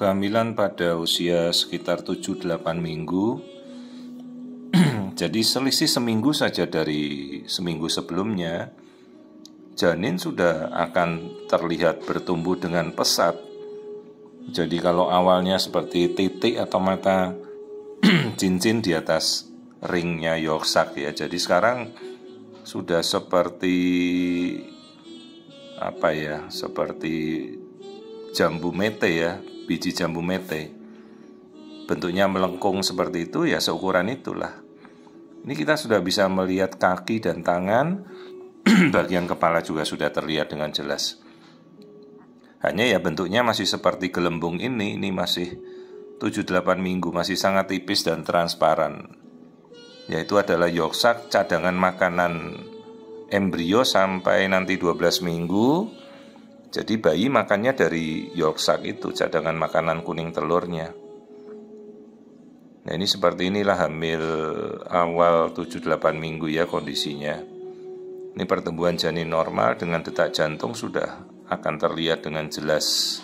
kehamilan pada usia sekitar 7-8 minggu. Jadi selisih seminggu saja dari seminggu sebelumnya, janin sudah akan terlihat bertumbuh dengan pesat. Jadi kalau awalnya seperti titik atau mata cincin di atas ringnya Yorkshire ya, jadi sekarang sudah seperti seperti jambu mete ya, biji jambu mete. Bentuknya melengkung seperti itu ya, seukuran itulah. Ini kita sudah bisa melihat kaki dan tangan, bagian kepala juga sudah terlihat dengan jelas. Hanya ya bentuknya masih seperti gelembung ini masih 7-8 minggu, masih sangat tipis dan transparan. Yaitu adalah Yorkshire, cadangan makanan embrio sampai nanti 12 minggu. Jadi bayi makannya dari Yorkshire itu, cadangan makanan kuning telurnya. Nah ini seperti inilah hamil awal 7-8 minggu ya kondisinya. Ini pertumbuhan janin normal dengan detak jantung sudah akan terlihat dengan jelas.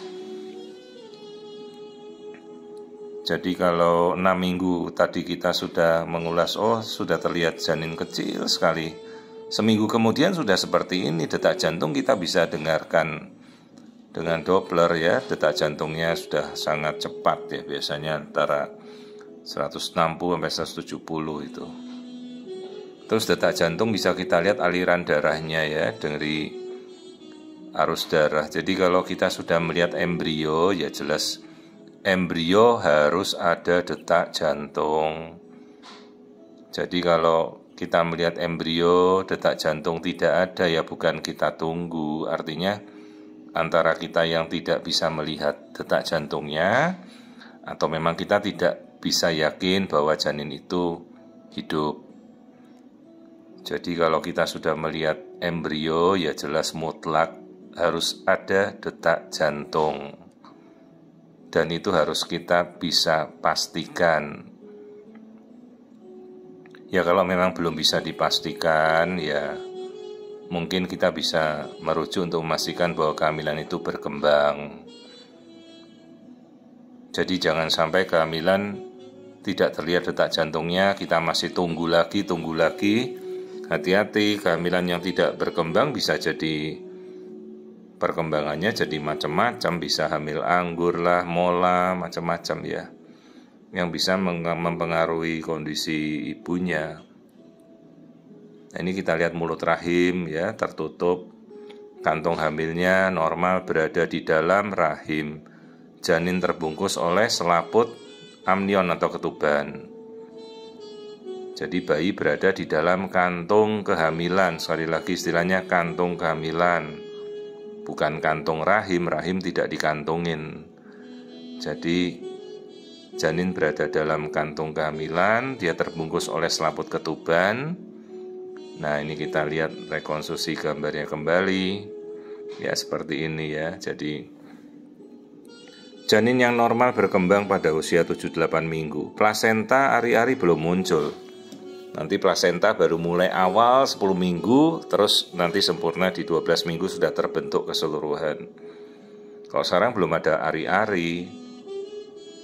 Jadi kalau 6 minggu tadi kita sudah mengulas, sudah terlihat janin kecil sekali. Seminggu kemudian sudah seperti ini, detak jantung kita bisa dengarkan dengan Doppler ya, detak jantungnya sudah sangat cepat ya, biasanya antara 160 sampai 170 itu. Terus detak jantung bisa kita lihat aliran darahnya ya, dari arus darah. Jadi kalau kita sudah melihat embrio ya jelas embrio harus ada detak jantung. Jadi kalau kita melihat embrio detak jantung tidak ada ya bukan kita tunggu. Artinya antara kita yang tidak bisa melihat detak jantungnya atau memang kita tidak bisa yakin bahwa janin itu hidup. Jadi kalau kita sudah melihat embrio ya jelas mutlak harus ada detak jantung. Dan itu harus kita bisa pastikan. Ya kalau memang belum bisa dipastikan ya mungkin kita bisa merujuk untuk memastikan bahwa kehamilan itu berkembang. Jadi jangan sampai kehamilan tidak terlihat detak jantungnya, kita masih tunggu lagi. Hati-hati, kehamilan yang tidak berkembang bisa jadi perkembangannya jadi macam-macam, bisa hamil anggur lah, mola, macam-macam ya, yang bisa mempengaruhi kondisi ibunya. Nah, ini kita lihat mulut rahim ya tertutup, kantong hamilnya normal berada di dalam rahim, janin terbungkus oleh selaput amnion atau ketuban. Jadi bayi berada di dalam kantung kehamilan. Sekali lagi istilahnya kantung kehamilan, bukan kantung rahim. Rahim tidak dikantungin. Jadi janin berada dalam kantung kehamilan, dia terbungkus oleh selaput ketuban. Nah ini kita lihat rekonstruksi gambarnya kembali. Ya seperti ini ya. Jadi janin yang normal berkembang pada usia 7-8 minggu. Plasenta ari-ari belum muncul. Nanti plasenta baru mulai awal 10 minggu, terus nanti sempurna di 12 minggu sudah terbentuk keseluruhan. Kalau sekarang belum ada ari-ari.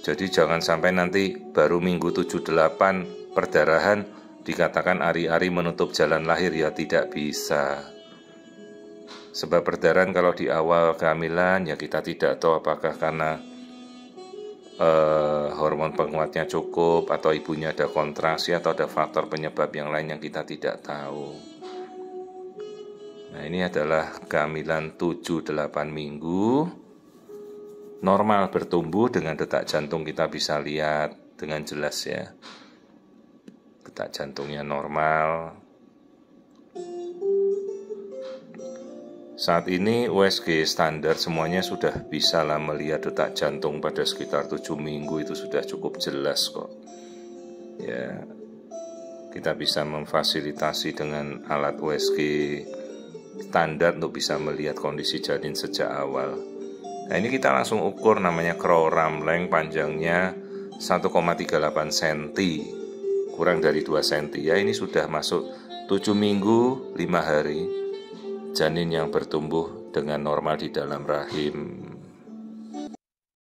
Jadi jangan sampai nanti baru minggu 7-8 perdarahan dikatakan ari-ari menutup jalan lahir, ya tidak bisa. Sebab perdarahan kalau di awal kehamilan ya kita tidak tahu apakah karena hormon penguatnya cukup atau ibunya ada kontraksi atau ada faktor penyebab yang lain yang kita tidak tahu. Nah ini adalah kehamilan 7-8 minggu, normal bertumbuh dengan detak jantung kita bisa lihat dengan jelas ya, detak jantungnya normal. Saat ini USG standar semuanya sudah bisa lah melihat detak jantung pada sekitar 7 minggu, itu sudah cukup jelas kok. Ya, kita bisa memfasilitasi dengan alat USG standar untuk bisa melihat kondisi janin sejak awal. Nah ini kita langsung ukur, namanya Crowe-Ramling, panjangnya 1,38 cm, kurang dari 2 cm. Ya ini sudah masuk 7 minggu 5 hari. Janin yang bertumbuh dengan normal di dalam rahim.